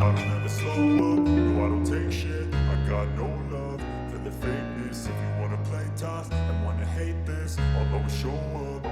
I don't ever slow up, no I don't take shit. I got no love for the fakeness. If you wanna play tough and wanna hate this, I'll always show up.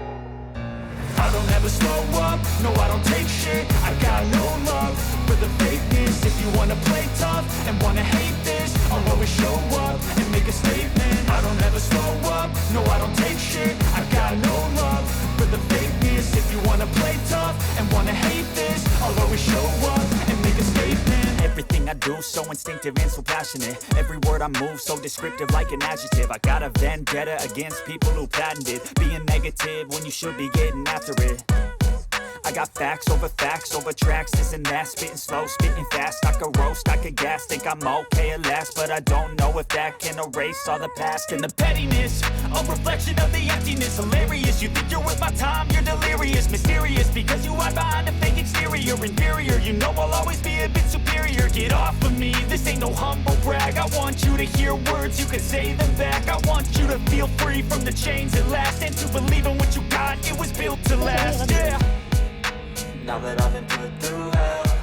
I don't ever slow up, no I don't take shit. I got no love for the fakeness. If you wanna play tough and wanna hate this, I'll always show up and make a statement. I don't ever slow up, no I don't take shit. I got no love for the fakeness. If you wanna play tough and wanna hate this, I'll always show up and make a statement. Everything I do so instinctive and so passionate. Every word I move so descriptive like an adjective. I got a vendetta against people who patented being negative when you should be getting after it. I got facts over tracks, this and that. Spitting slow, spitting fast. I could roast, I could gas. Think I'm okay at last, but I don't know if that can erase all the past. And the pettiness, a reflection of the emptiness. Hilarious, you think you're worth my time, you're delirious. Mysterious, because you hide behind a fake exterior. Inferior, you know I'll always be a bit superior. Get off of me, this ain't no humble brag. I want you to hear words, you can say them back. I want you to feel free from the chains at last, and to believe in what you got, it was built to last, yeah. Now that I've been put through hell,